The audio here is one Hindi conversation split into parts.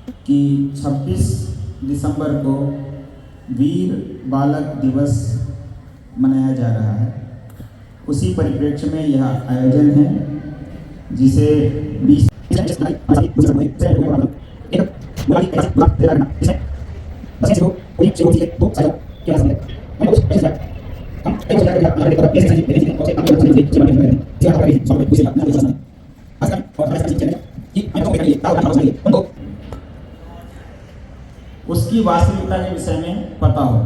कि 26 दिसंबर को वीर बालक दिवस मनाया जा रहा है। उसी परिप्रेक्ष्य में यह आयोजन है जिसे 20 उसकी वास्तविकता के विषय में पता हो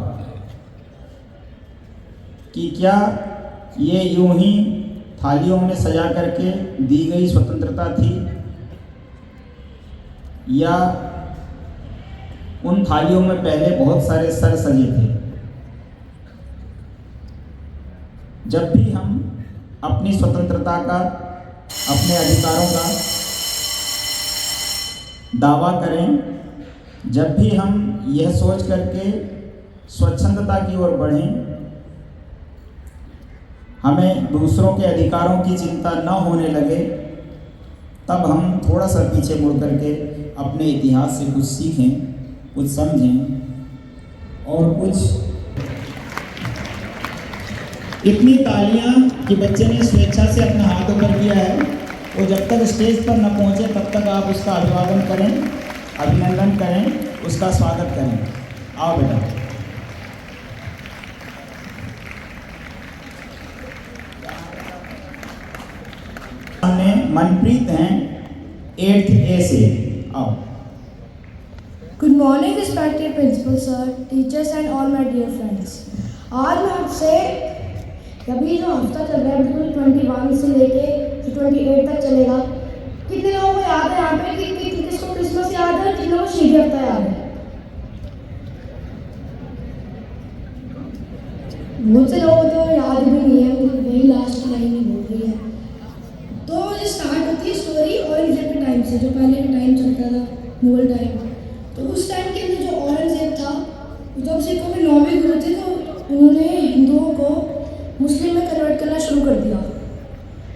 कि क्या ये यूं ही थालियों में सजा करके दी गई स्वतंत्रता थी या उन थालियों में पहले बहुत सारे सर सजे थे। जब भी हम अपनी स्वतंत्रता का, अपने अधिकारों का दावा करें, जब भी हम यह सोच करके स्वच्छंदता की ओर बढ़ें, हमें दूसरों के अधिकारों की चिंता न होने लगे, तब हम थोड़ा सा पीछे मुड़ करके अपने इतिहास से कुछ सीखें, कुछ समझें और कुछ। इतनी तालियां कि बच्चे ने स्वेच्छा से अपना हाथ ऊपर किया है, और जब तक स्टेज पर न पहुंचे तब तक आप उसका अभिवादन करें, अभिनंदन करें, उसका स्वागत करें। आओ बेटा। सामने मनप्रीत हैं 8th A से। आओ। Good morning, respected principal sir, teachers and all my dear friends. आज मैं आपसे अभी जो हफ्ता चल रहा है बिल्कुल 21 से लेके 28 तक चलेगा, कितने लोगों को याद है यहाँ पे कि किसको क्रिसमस याद है, कितने लोगों को शहीदी हफ्ता याद है? बहुत से लोगों को तो याद भी नहीं है, वही लास्ट लाइन ही बोल रही है। तो ये स्टार्ट होती है स्टोरी औरंगजेब के टाइम से, जो पहले का टाइम चलता था, मुगल टाइम। तो उस टाइम के अंदर जो औरंगजेब था, जब सिखों के 9वें गुरु थे, तो उन्होंने हिंदुओं को मुस्लिम में कन्वर्ट करना शुरू कर दिया।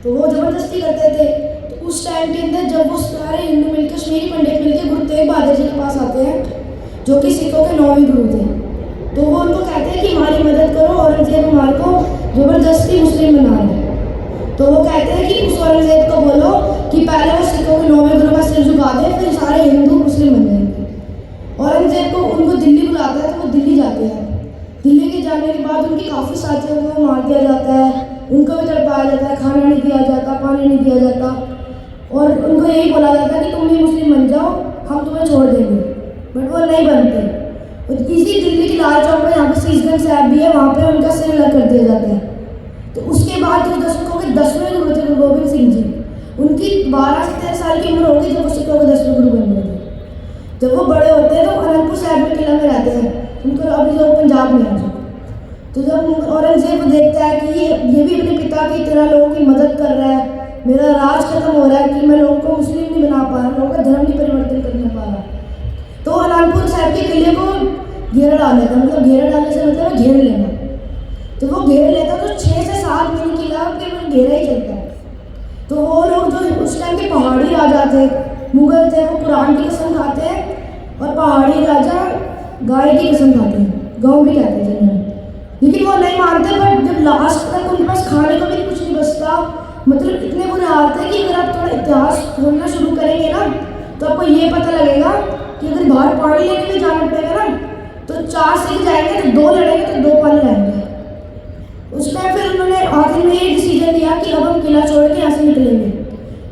तो वो ज़बरदस्ती करते थे। तो उस टाइम के अंदर जब वो सारे हिंदू मिलकर, कश्मीरी पंडित मिलकर गुरु तेग बहादुर जी के पास आते हैं, जो कि सिखों के 9वें गुरु थे, तो वो उनको कहते हैं कि हमारी मदद करो, औरंगजेब हमारे को ज़बरदस्ती मुस्लिम बना रहे हैं। तो वो कहते हैं कि उस औरंगजेब को बोलो कि पहले वो सिखों के 9वें गुरु का सिर झुका दे, फिर सारे हिंदू मुस्लिम बन जाएंगे। औरंगजेब को उनको दिल्ली बुलाता है, तो वो दिल्ली जाते हैं। दिल्ली के जाने के बाद उनके काफ़ी साथियों को मार दिया जाता है, उनको भी तड़पाया जाता है, खाना नहीं दिया जाता, पानी नहीं दिया जाता, और उनको यही बोला जाता है कि तुम भी मुस्लिम बन जाओ, हम तुम्हें छोड़ देंगे। बट वो नहीं बनते। और इसी दिल्ली की लाल चौक में यहाँ पे शीशगंज साहब भी है, वहाँ पे उनका सिर अलग कर दिया जाता है। तो उसके बाद जो सिखों के 10वें गुरु थे, गुरु गोबिंद सिंह जी, उनकी 12 से 13 साल की उम्र होगी जब वो सिखों के 10वें गुरु बन गए थे। जब वो बड़े होते हैं तो अनंतपुर साहब में किला में रहते हैं, उनको अभी जो पंजाब में है। तो जब औरंगजेब देखता है कि ये भी अपने पिता की तरह लोगों की मदद कर रहा है, मेरा राज खत्म हो रहा है कि मैं लोगों को मुस्लिम नहीं बना पा रहा, लोगों का धर्म नहीं परिवर्तन करने पा रहा, तो अनंतपुर साहब के किले को घेरा डाल लेता। मतलब घेरा डालने से मतलब घेर लेना। तो वो घेर लेता तो 6 से 7 महीने किला केवल घेरा ही चलता है। तो वो लोग जो उस टाइम के पहाड़ी राजा थे, मुगल थे, वो कुरान की कसम खाते हैं, और पहाड़ी राजा गाय की कसम खाते हैं, गाँव भी कहते हैं जिन्हें। लेकिन वो नहीं मानते। बट जब लास्ट तक उनके पास खाने को भी कुछ नहीं बचता, मतलब इतने बुरे हालत है कि अगर आप थोड़ा इतिहास खोलना शुरू करेंगे ना, तो आपको ये पता लगेगा कि अगर बाहर पानी लेने भी जाना पड़ेगा ना, तो 4 सिख जाएंगे, तो 2 लड़ेंगे, तो 2 पानी लाएंगे। उस टाइम फिर उन्होंने आखिर में ये डिसीजन लिया कि अब हम किला छोड़ के यहाँ से निकलेंगे।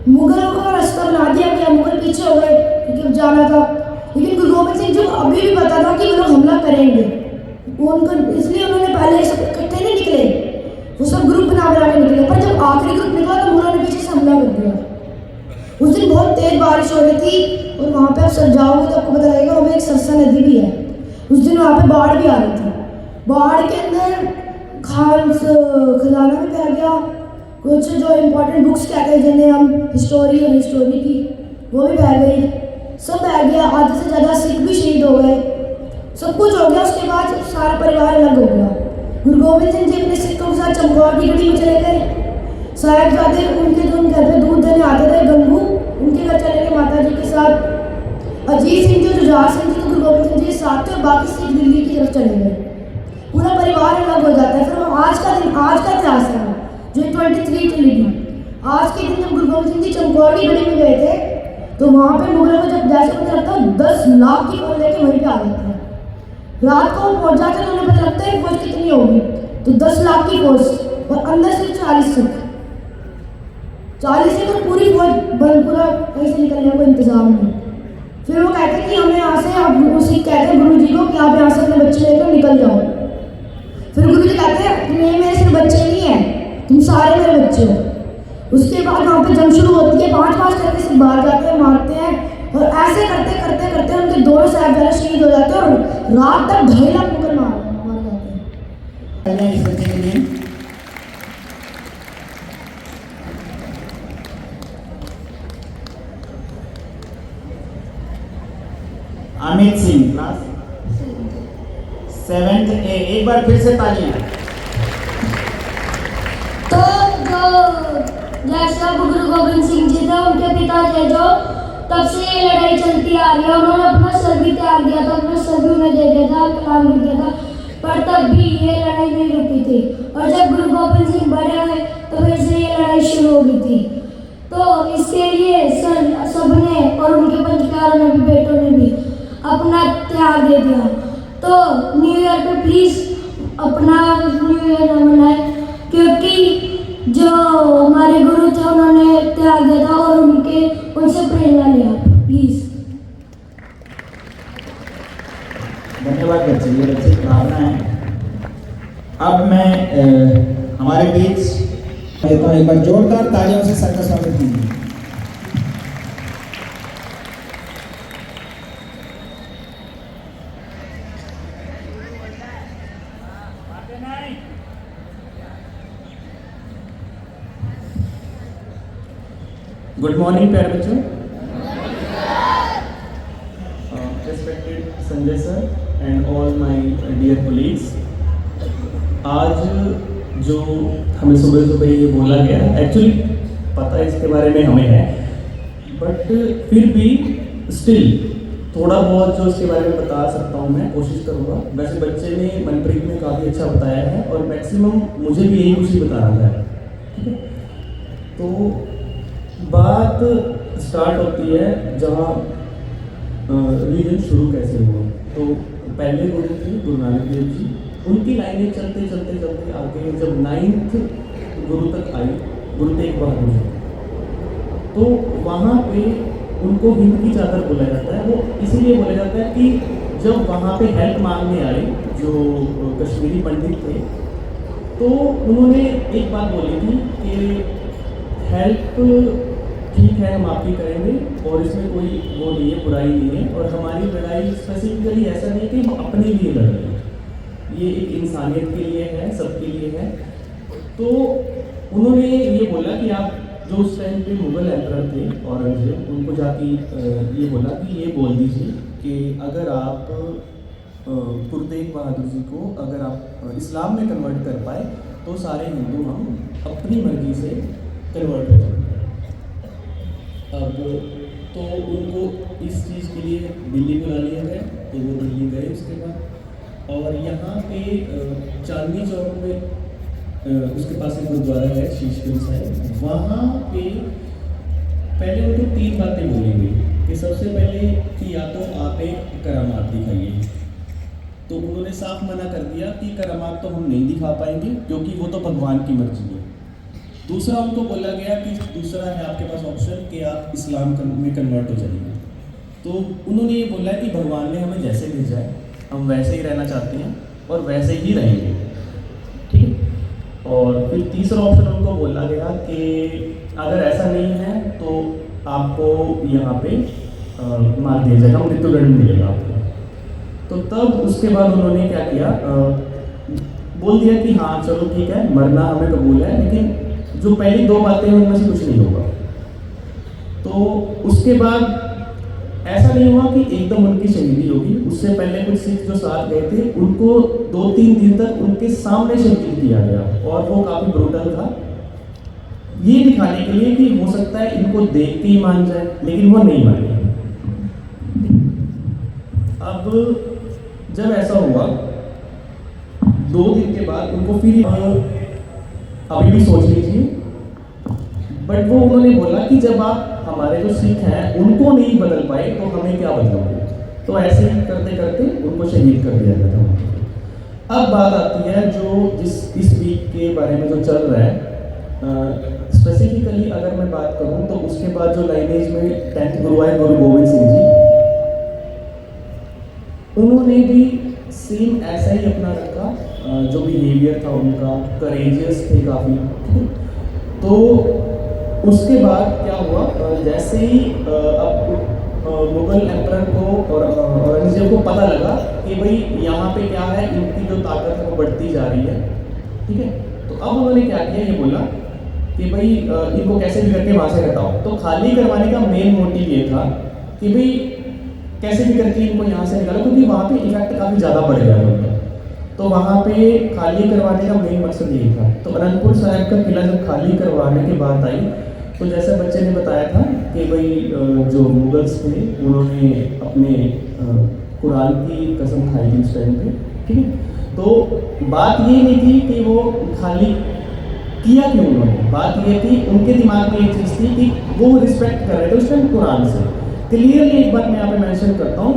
मुगलों का रास्ता बना दिया गया, मुगल पीछे हो गए क्योंकि अब जाना था। लेकिन गुरु गोबिंद सिंह जी को अभी भी पता था कि वो लोग हमला करेंगे, उनको इसलिए उन्होंने पहले सब इकट्ठे नहीं निकले, वो सब ग्रुप बना के निकले। पर जब आखिरी ग्रुप निकला तो मुगलों ने पीछे से हमला कर दिया। उस दिन बहुत तेज बारिश हो रही थी, और वहाँ पे आप सब जाओगे तो आपको पता लगेगा वहाँ पे एक सरसा नदी भी है। उस दिन वहाँ पे बाढ़ भी आ रही थी। बाढ़ के अंदर खजाना भी बह गया, कुछ जो इम्पोर्टेंट बुक्स कहते हैं जिन्हें हम हिस्टोरी की, वो भी बह गई, सब बह गया। आधे से ज़्यादा सिख भी शहीद हो गए, सब कुछ हो गया। उसके बाद सारा परिवार अलग हो गया। गुरु गोबिंद सिंह जी अपने सिखों के साथ चमकौर की गढ़ी में चले गए। साहिबजादे उनके जो घर पे दूध देने आते थे, गंगू, उनके घर चले गए माता जी के साथ। अजीत सिंह युवराज सिंह जी तो गुरु गोबिंद सिंह जी के साथ थे और बाकी सिख दिल्ली की तरफ चले गए। पूरा परिवार अलग हो जाता है। फिर वो आज का दिन, आज का इतिहास है जो 23 चली गई। आज के दिन जब गुरु गोबिंद सिंह जी चमकौड़ी गढ़ी में गए थे तो वहाँ पे मुगलों को जब जैसे पता लगता है 10 लाख की फौज लेके वहीं पे आ जाते हैं। रात को वो पहुँच जाते हैं तो उन्हें पता लगता है फौज कितनी होगी, तो 10 लाख की फौज और अंदर से 40 सिख और पूरी फौज पूरा कहीं से निकलने को इंतजाम नहीं। फिर वो कहते हैं कि हमें यहाँ से, आप उसी कहते हैं गुरु जी को कि आप यहाँ से अपने बच्चे लेकर निकल जाओ। फिर गुरु जी कहते हैं नहीं, मेरे सिर्फ बच्चे नहीं हैं, तुम सारे मेरे बच्चे हो। उसके बाद वहाँ पे जंग शुरू होती है, 5-5 करके सिख बाहर जाते हैं, मारते हैं और ऐसे करते करते करते उनके दोनों साहबजादे शहीद हो जाते हैं और रात तक 2.5 लाख मुगल मार जाते हैं। इस बच्चे के लिए Amit Singh, class 7th A। एक बार फिर से तालियां। तो जो जैसे गुरु गोबिंद सिंह जी थे, उनके पिता थे जो, तब से ये लड़ाई चलती आ रही है। उन्होंने अपना सर भी त्याग दिया था, अपना सर भी उन्हें दे दिया था, कलाम भी दिया था, पर तब भी ये लड़ाई नहीं रुकी थी। और जब गुरु गोबिंद सिंह बड़े हुए तो फिर से ये लड़ाई शुरू हो गई थी। तो इसके लिए सबने और उनके पंचप्यारों ने भी, बेटों ने भी अपना त्याग दे दिया। तो न्यू ईयर पे प्लीज अपना न्यू ईयर न मनाएं, क्योंकि जो हमारे गुरु थे उन्होंने त्याग दिया था और उनसे प्रेरणा लिया। प्लीज। धन्यवाद बच्चे, ये बच्चे की भावना है। अब मैं हमारे बीच देता हूँ, एक बार जोरदार तालियों से सबका स्वागत कीजिए। गुड मॉर्निंग प्यारे बच्चों। Respected Sanjay sir and all my dear colleagues, आज जो हमें सुबह सुबह ये बोला गया, एक्चुअली पता इसके बारे में हमें है, बट फिर भी स्टिल थोड़ा बहुत जो इसके बारे में बता सकता हूँ मैं कोशिश करूँगा। वैसे बच्चे ने मनप्रीत ने काफ़ी अच्छा बताया है और मैक्सिमम मुझे भी यही कुछ ही बता रहा है, ठीक है। तो बात स्टार्ट होती है जहाँ रिलीजन शुरू कैसे हुआ। तो पहले गुरु थे गुरु नानक देव जी, उनकी लाइनें चलते चलते चलते आगे जब 9th गुरु तक आई, गुरु तेग बहादुर जी, तो वहाँ पे उनको हिंद की चादर बोला जाता है। वो इसीलिए बोला जाता है कि जब वहाँ पे हेल्प मांगने आए जो कश्मीरी पंडित थे, तो उन्होंने एक बात बोली थी कि हेल्प ठीक है, हम आपकी करेंगे और इसमें कोई वो नहीं है, बुराई नहीं है, और हमारी लड़ाई स्पेसिफिकली ऐसा नहीं कि हम अपने लिए लड़ रहे हैं, ये एक इंसानियत के लिए है, सबके लिए है। तो उन्होंने ये बोला कि आप जो उस टाइम पे मुगल एम्परर थे औरंगजेब, उनको जाके ये बोला कि ये बोल दीजिए कि अगर आप गुरु तेग बहादुर जी को अगर आप इस्लाम में कन्वर्ट कर पाए तो सारे हिंदू हम अपनी मर्जी से कन्वर्ट हो जाएंगे। अब तो उनको इस चीज़ के लिए दिल्ली बुला लिया गया, तो वो दिल्ली गए उसके बाद, और यहाँ पे चांदनी चौक में उसके पास एक गुरुद्वारा है शीशगंज साहिब, वहाँ पे पहले उनको 3 बातें बोली गई कि सबसे पहले कि या तो आप एक करामात दिखाइए। तो उन्होंने साफ मना कर दिया कि करामात तो हम नहीं दिखा पाएंगे क्योंकि वो तो भगवान की मर्जी है। दूसरा उनको बोला गया कि दूसरा है आपके पास ऑप्शन कि आप इस्लाम में कन्वर्ट हो जाइए। तो उन्होंने ये बोला कि भगवान ने हमें जैसे भेजा है हम वैसे ही रहना चाहते हैं और वैसे ही रहेंगे, ठीक है। और फिर तीसरा ऑप्शन उनको बोला गया कि अगर ऐसा नहीं है तो आपको यहाँ पे मार दिया जाएगा, मृत्युदंड मिलेगा आपको। तो तब उसके बाद उन्होंने क्या किया, बोल दिया कि हाँ चलो ठीक है, मरना हमें कबूल है, लेकिन जो पहली 2 बातें हैं उनमें से कुछ नहीं होगा। तो उसके बाद ऐसा नहीं हुआ कि एकदम उनकी शहीदी होगी, उससे पहले कुछ सिख जो साथ गए थे उनको 2-3 दिन तक उनके सामने शहीद किया गया और वो काफ़ी ब्रूटल था, ये दिखाने के लिए कि हो सकता है इनको देख के ही मान जाए, लेकिन वो नहीं माने। अब जब ऐसा हुआ 2 दिन के बाद उनको फिर अभी भी सोच लीजिए, बट वो उन्होंने बोला कि जब आप हमारे जो सिख हैं उनको नहीं बदल पाए तो हमें क्या बदलोगे। तो ऐसे ही करते करते उनको शहीद कर दिया गया था। अब बात आती है जो इस वीक के बारे में जो चल रहा है, स्पेसिफिकली अगर मैं बात करूं तो उसके बाद जो लाइनेज में 10th गुरु आए गुरु गोविंद सिंह जी, उन्होंने भी सेम ऐसा ही अपना रखा, जो बिहेवियर था उनका, करेजियस थे काफ़ी। तो उसके बाद क्या हुआ, जैसे ही अब मुगल एम्परर को और औरंगजेब को पता लगा कि भाई यहाँ पे क्या है, इनकी जो ताकत है वो बढ़ती जा रही है, ठीक है। तो अब उन्होंने क्या किया, ये बोला कि भाई इनको कैसे भी करके वहाँ से हटाओ। तो खाली करवाने का मेन मोटिव ये था कि भाई कैसे भी करके इनको यहाँ से निकालो, क्योंकि वहाँ पे इफेक्ट काफ़ी ज़्यादा बढ़ गया था उनका। तो वहाँ पे खाली करवाने का मेन मकसद यही था। तो अनंतपुर साहिब का किला जब खाली करवाने की बात आई, तो जैसे बच्चे ने बताया था कि भाई जो मुगल्स थे उन्होंने अपने कुरान की कसम खाई थी उस टाइम पे, ठीक है। तो बात ये नहीं थी कि वो खाली किया क्यों उन्होंने, बात ये थी उनके दिमाग में एक चीज़ थी कि वो रिस्पेक्ट कर रहे थे उस टाइम कुरान से। क्लियरली एक बात मैं यहाँ पे मेंशन करता हूँ,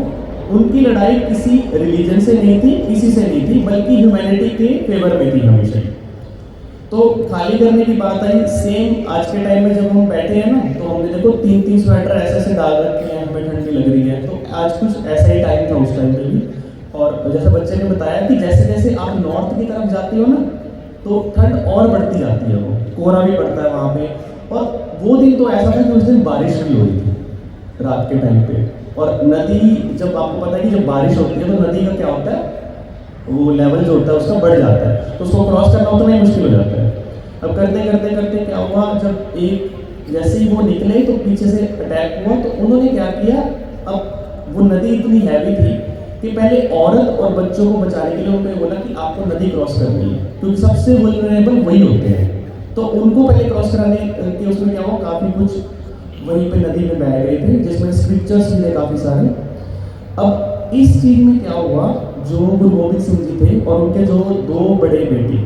उनकी लड़ाई किसी रिलीजन से नहीं थी, किसी से नहीं थी, बल्कि ह्यूमैनिटी के फेवर में थी हमेशा। तो खाली करने की बात आई, सेम आज के टाइम में जब हम बैठे हैं ना, तो हमने देखो 3-3 स्वेटर ऐसे ऐसे डाल रखे हैं, हमें ठंडी लग रही है। तो आज कुछ ऐसा ही टाइम था उस टाइम पे भी। और जैसे बच्चे ने बताया कि जैसे जैसे आप नॉर्थ की तरफ जाते हो ना, तो ठंड और बढ़ती जाती है, वो कोहरा भी पड़ता है वहाँ पे। और वो दिन तो ऐसा था कि उस दिन बारिश भी हो रही थी रात के टाइम पे। और नदी, जब आपको पता है कि जब बारिश होती है तो नदी का क्या होता है, वो लेवल जो होता है उसका बढ़ जाता है, तो उसको क्रॉस करना उतना ही मुश्किल हो जाता है। अब करते करते करते क्या हुआ, जब एक जैसे ही वो निकले तो पीछे से अटैक हुआ। तो उन्होंने क्या किया, अब वो नदी इतनी हैवी थी कि पहले औरत और बच्चों को बचाने के लिए उन्होंने बोला कि आपको नदी क्रॉस करनी है, क्योंकि सबसे वल्नरेबल वही होते हैं। तो उनको पहले क्रॉस कराने के उसमें क्या हुआ, काफ़ी कुछ वहीं पे नदी में बह गए थे, जिसमें स्क्रिप्चर्स भी थे काफ़ी सारे। अब इस चीज़ में क्या हुआ, जो गुरु गोविंद सिंह जी थे और उनके जो 2 बड़े बेटे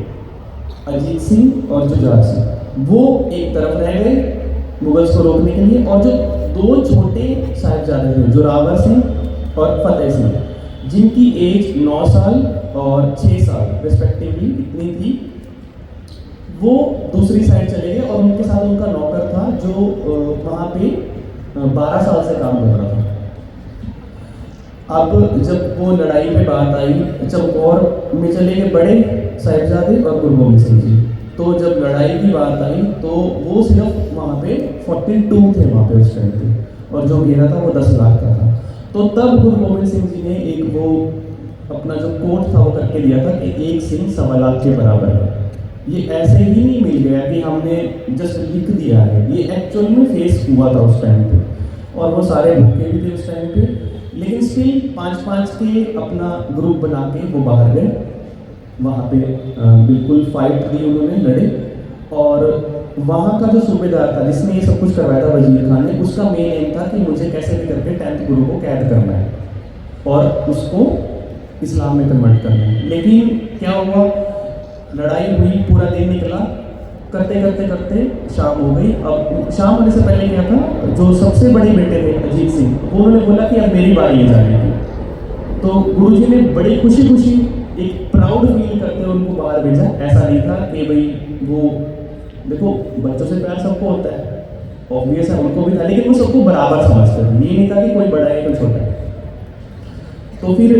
अजीत सिंह और जुझार सिंह, वो एक तरफ रह गए मुगल्स को रोकने के लिए। और जो 2 छोटे साहिबजादे थे, जोरावर सिंह और फतेह सिंह, जिनकी एज 9 साल और 6 साल रिस्पेक्टिवली इतनी थी, वो दूसरी साइड चले गए। और उनके साथ उनका नौकर था जो वहाँ पे 12 साल से काम कर रहा था। अब जब वो लड़ाई पे बात आई, चमकौर में चले गए बड़े साहिबजादे और गुरु गोविंद सिंह जी। तो जब लड़ाई की बात आई तो वो सिर्फ वहाँ पे 42 थे वहाँ पे उस टाइम पे, और जो घेरा था वो 10 लाख का था। तो तब गुरु गोविंद सिंह जी ने एक वो अपना जो कोट था वो करके दिया था कि 1 सिंह 1.25 लाख के बराबर है। ये ऐसे ही नहीं मिल गया कि हमने जस्ट लिख दिया है, ये एक्चुअल में फेस हुआ था उस टाइम पे। और वो सारे भूखे भी थे उस टाइम पे, लेकिन स्टिल 5-5 के अपना ग्रुप बना के वो बाहर गए। वहाँ पे बिल्कुल फाइट दी उन्होंने, लड़े। और वहाँ का जो सूबेदार था जिसने ये सब कुछ करवाया था, वजीर खान ने, उसका मेन एम था कि मुझे कैसे भी करके 10th गुरु को कैद करना है और उसको इस्लाम में कन्वर्ट करना है। लेकिन क्या हुआ, लड़ाई हुई, पूरा दिन निकला, करते करते करते शाम हो गई। अब शाम होने से पहले क्या था, जो सबसे बड़े बेटे थे अजीत सिंह, वो उन्होंने बोला कि अब मेरी बारी है जाने की। तो गुरुजी ने बड़ी खुशी खुशी एक प्राउड फील करते हुए उनको बाहर भेजा। ऐसा नहीं था कि भाई वो, देखो बच्चों से प्यार सबको होता है, ऑब्वियस है उनको भी था, लेकिन वो सबको बराबर समझते थे, ये नहीं था कि कोई बड़ा है कोई छोटा है। तो फिर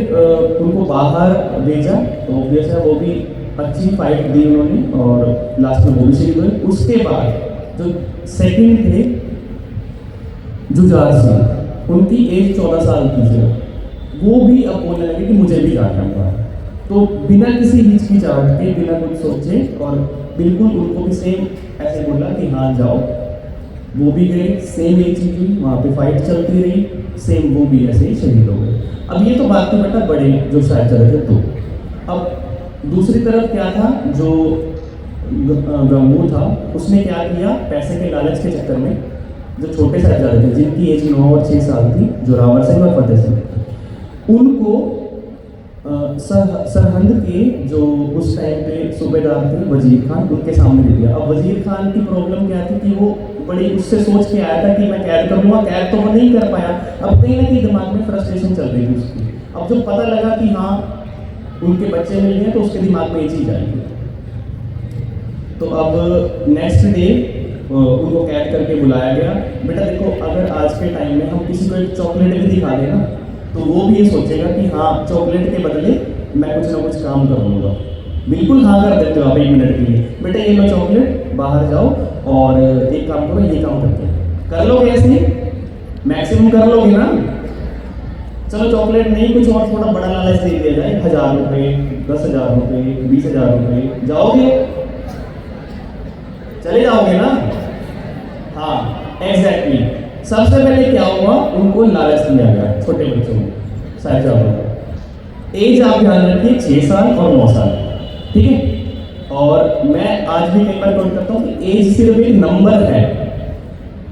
उनको बाहर भेजा, तो ऑब्वियस है वो भी अच्छी फाइट दी उन्होंने और लास्ट में वो भी शहीद हुए। उसके बाद जो सेकंड थे जुझार सिंह, उनकी एज 14 साल की थी, वो भी अब बोलने लगे कि मुझे भी जाना होगा। तो बिना किसी हिचकिचाहट के, बिना कुछ सोचे, और बिल्कुल उनको भी सेम ऐसे बोला कि हाँ जाओ। वो भी गए, सेम एज की, वहाँ पे फाइट चलती रही, सेम वो भी ऐसे ही शहीद हो गए। अब ये तो बात थी बेटा बड़े जो शायद चले थे। तो अब दूसरी तरफ क्या था, जो गंगू था उसने क्या किया, पैसे के लालच के चक्कर में जो छोटे साहिबजादे थे जिनकी एज 9 और 6 साल थी, जोरावर सिंह और फतेह सिंह, उनको सरहंद के जो उस टाइम पे सूबेदार थे वजीर खान, उनके सामने दे दिया। अब वजीर खान की प्रॉब्लम क्या थी कि वो बड़ी उससे सोच के आया था कि मैं कैद करूँगा, कैद तो वो नहीं कर पाया। अब कहीं ना कहीं दिमाग में फ्रस्ट्रेशन चल रही थी उसकी। अब जब पता लगा कि हाँ उनके बच्चे मिल गए तो उसके दिमाग में ये चीज़ आई। तो अब नेक्स्ट डे उनको कैद करके बुलाया गया। बेटा देखो, अगर आज के टाइम में हम किसी को एक चॉकलेट भी दिखा दें ना, तो वो भी ये सोचेगा कि हाँ चॉकलेट के बदले मैं कुछ ना कुछ काम कर लूँगा। बिल्कुल हाँ कर देते हो आप 1 मिनट के लिए, बेटा ये लो चॉकलेट, बाहर जाओ और एक काम करो, ये काम करते हैं। कर लोगे ऐसे? मैक्सिमम कर लोगे ना? चलो चॉकलेट नहीं, कुछ और थोड़ा बड़ा लालच दे दिया जाए, 1000 रुपये, 10,000 रुपये, 20,000 रुपये, जाओगे? चले जाओगे ना? हाँ एग्जैक्टली। सबसे पहले क्या हुआ, उनको लालच दिया गया छोटे बच्चों को, साहिबजादों को। एज आप ध्यान रखिए 6 साल और 9 साल, ठीक है। और मैं आज भी कई बार नोट करता हूँ कि एज सिर्फ एक नंबर है,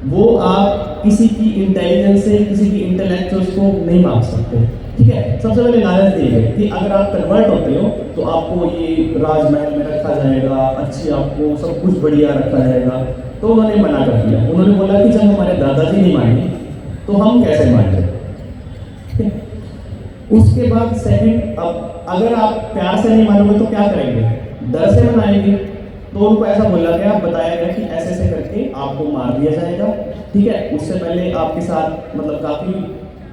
वो आप किसी की इंटेलिजेंस से, किसी की इंटेलेक्चुअल्स को नहीं माप सकते, ठीक है। सबसे पहले लालच दिए गए कि अगर आप कन्वर्ट होते हो तो आपको ये राजमहल में रखा जाएगा, अच्छी आपको सब कुछ बढ़िया रखा जाएगा। तो उन्होंने मना कर दिया। उन्होंने बोला कि जब हमारे दादाजी नहीं माने तो हम कैसे माने। उसके बाद सेकंड, अब अगर आप प्यार से नहीं मानोगे तो क्या करेंगे? डर से मनाएंगे। तो उनको ऐसा बोला गया, बताया गया कि ऐसे ऐसे करके आपको मार दिया जाएगा, ठीक है। उससे पहले आपके साथ मतलब काफ़ी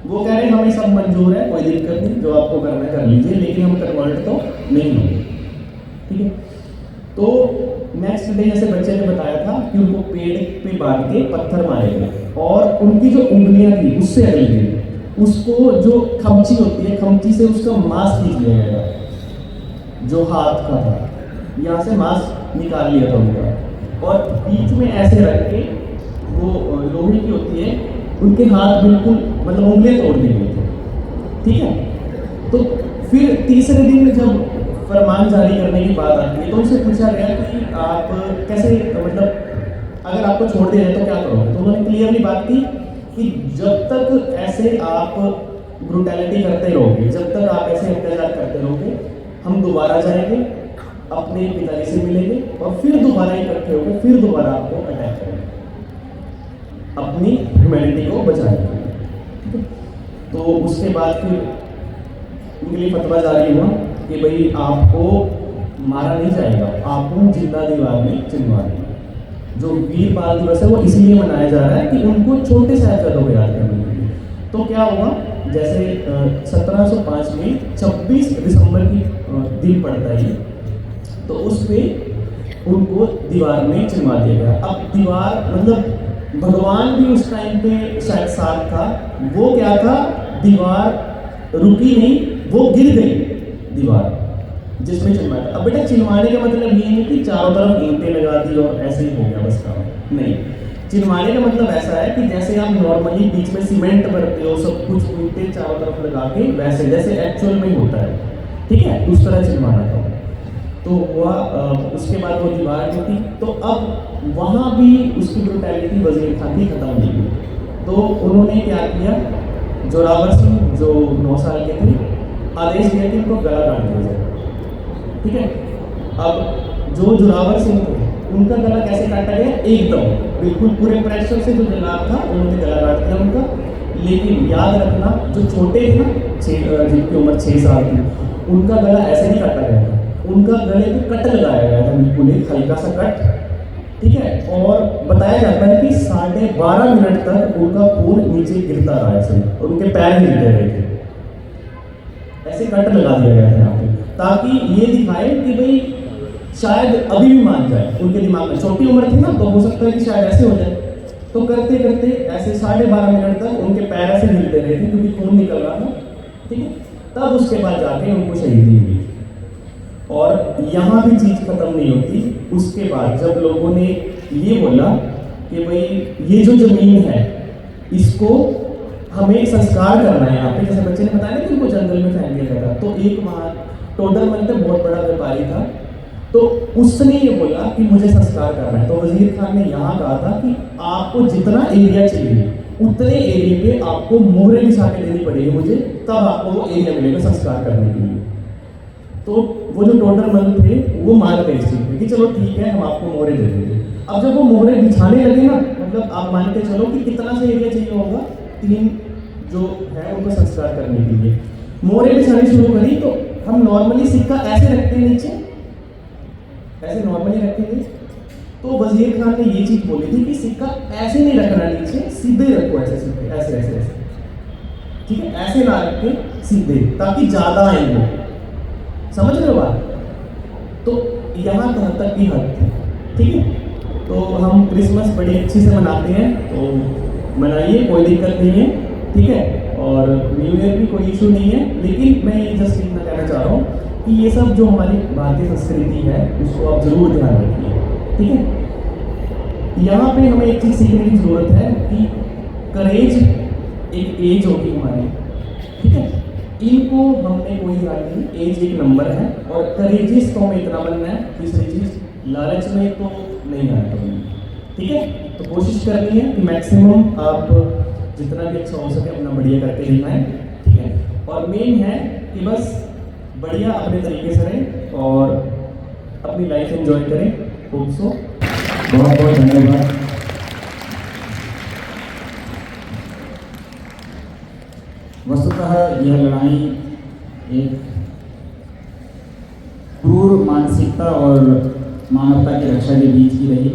वो कह रहे हैं हमें सब मंजूर है, कोई दिक्कत नहीं, जो आपको करना है कर लीजिए, लेकिन हम कन्वर्ट तो नहीं होंगे, ठीक है। तो नेक्स्ट डे जैसे बच्चे ने बताया था कि उनको पेड़ पे बांध के पत्थर मारे गए और उनकी जो उंगलियां थी उससे अगली गई, उसको जो खमची होती है, खमची से उसका मांस खींच लिया गया, जो हाथ का था, यहाँ से मांस निकाल लिया था उनका, और बीच में ऐसे रख के वो लोहे की होती है, उनके हाथ बिल्कुल मतलब उंगलियां तोड़ दी गई थी, ठीक है। तो फिर तीसरे दिन जब फरमान जारी करने की बात आती है तो उनसे पूछा गया कि आप कैसे मतलब अगर आपको छोड़ दिया जाए तो क्या करोगे। तो उन्होंने क्लियरली बात की कि जब तक ऐसे आप ब्रूटैलिटी करते रहोगे, जब तक आप ऐसे अत्याचार करते रहोगे, हम दोबारा जाएंगे, अपने पिताजी से मिलेंगे और फिर दोबारा इकट्ठे होकर फिर दोबारा आपको अटैक करेंगे, अपनी ह्यूमैनिटी को बचाएंगे। तो उसके बाद फिर उनके लिए फतवा जारी हुआ कि भाई आपको मारा नहीं जाएगा, आपको जिंदा दीवार में चिनवा देंगे। जो वीर बाल दिवस है वो इसलिए मनाया जा रहा है कि उनको छोटे साहिबजादों को याद करने के लिए। तो क्या हुआ, जैसे 1705 में 26 दिसंबर की दिन पड़ता है, तो उस पर उनको दीवार में चिनवा दिया गया। अब दीवार मतलब भगवान भी उस टाइम पे शायद साथ था, वो क्या था, दीवार रुकी नहीं, वो गिर गई दीवार जिसमें चिनवाया। अब बेटा चिनवाने का मतलब ये है कि चारों तरफ ईंटें लगा दी और ऐसे ही हो गया बस काम नहीं। चिनवाने का मतलब ऐसा है कि जैसे आप नॉर्मली बीच में सीमेंट भरते हो, सब कुछ ईंटें चारों तरफ लगा के, वैसे जैसे एक्चुअल में होता है, ठीक है, उस तरह चिनवाना था। तो हुआ उसके बाद वो दीवार जो थी, तो अब वहाँ भी उसकी ब्रूटैलिटी वजीर खान की खत्म नहीं हुई। तो उन्होंने क्या किया, जोरावर सिंह जो 9 साल के थे, आदेश दिया कि उनको गला काट दिया जाए, ठीक है। अब जो जोरावर सिंह थे उनका गला कैसे काटा गया, एकदम बिल्कुल पूरे प्रेशर से जो जलाब था उन्होंने गला काट दिया उनका। लेकिन याद रखना, जो छोटे थे ना, जिनकी उम्र 6 साल थी, उनका गला ऐसे नहीं काटा गया था, उनका गले पे कट लगाया गया था, बिल्कुल एक हल्का सा कट, ठीक है। और बताया जाता है कि 12.5 मिनट तक उनका खून नीचे गिरता रहा ऐसे, और उनके पैर हिलते रहे थे, ऐसे कट लगा दिया गया था यहाँ पे, ताकि ये दिखाए कि भाई शायद अभी भी मान जाए। उनके दिमाग में छोटी उम्र थी ना, तो हो सकता है कि शायद ऐसे हो जाए। तो करते करते ऐसे 12.5 मिनट तक उनके पैर ऐसे हिलते रहे थे क्योंकि खून निकल रहा था, ठीक है। तब उसके बाद जाके उनको शहीदी हुई। और यहाँ भी चीज़ खत्म नहीं होती। उसके बाद जब लोगों ने ये बोला कि भाई ये जो ज़मीन है इसको हमें संस्कार करना है यहाँ पे, जैसे बच्चे ने बताया ना कि उनको जंगल में फेंक दिया गया था, तो एक वहाँ टोडरमल पे बहुत बड़ा व्यापारी था, तो उसने ये बोला कि मुझे संस्कार करना है। तो वजीर खान ने यहाँ कहा था कि आपको जितना एरिया चाहिए उतने एरिया पे आपको मोहरे बिछा के देनी पड़ेगी मुझे, तब आपको वो एरिया मिलेगा संस्कार करने के लिए। तो वो जो टोटल मन थे वो मान गए इस चीज़ पे कि चलो ठीक है, हम आपको मोहरे दे देंगे। अब जब वो मोहरे बिछाने लगे ना, मतलब आप मान के चलो कि कितना सा एरिया चाहिए होगा, 3 जो है उनको संस्कार करने के लिए मोहरे बिछानी शुरू करी। तो हम नॉर्मली सिक्का ऐसे रखते हैं नीचे, ऐसे नॉर्मली रखेंगे। तो वजीर खान ने ये चीज़ बोली थी कि सिक्का ऐसे नहीं रखना नीचे, सीधे रखो, ऐसे सीधे, ऐसे ऐसे ऐसे, ठीक है, ऐसे ना रख के सीधे, ताकि ज़्यादा आए वो। समझ रहे हो बात? तो यहाँ तक की हद थी, ठीक है। तो हम क्रिसमस बड़ी अच्छी से मनाते हैं, तो मनाइए, कोई दिक्कत नहीं है, ठीक है। और न्यू ईयर भी कोई इशू नहीं है, लेकिन मैं ये जस्ट इतना कहना चाह रहा हूँ कि ये सब जो हमारी भारतीय संस्कृति है उसको आप ज़रूर ध्यान रखिए, ठीक है। यहाँ पे हमें एक चीज़ सीखने की ज़रूरत है कि करेज एक एज होगी हमारी, ठीक है। इनको हमने कोई ध्यान नहीं, एज एक नंबर है, और करेजिस तो हमें इतना बनना है। तीसरी चीज़, लालच में तो नहीं आना कभी, ठीक है। तो कोशिश करनी है कि मैक्सिमम आप जितना भी अच्छा हो सके अपना बढ़िया करके दिखाएं, ठीक है। और मेन है कि बस बढ़िया अपने तरीके से रहें और अपनी लाइफ एंजॉय करें। Hope so. बहुत बहुत धन्यवाद। वस्तुतः यह लड़ाई एक क्रूर मानसिकता और मानवता की रक्षा के बीच की रही।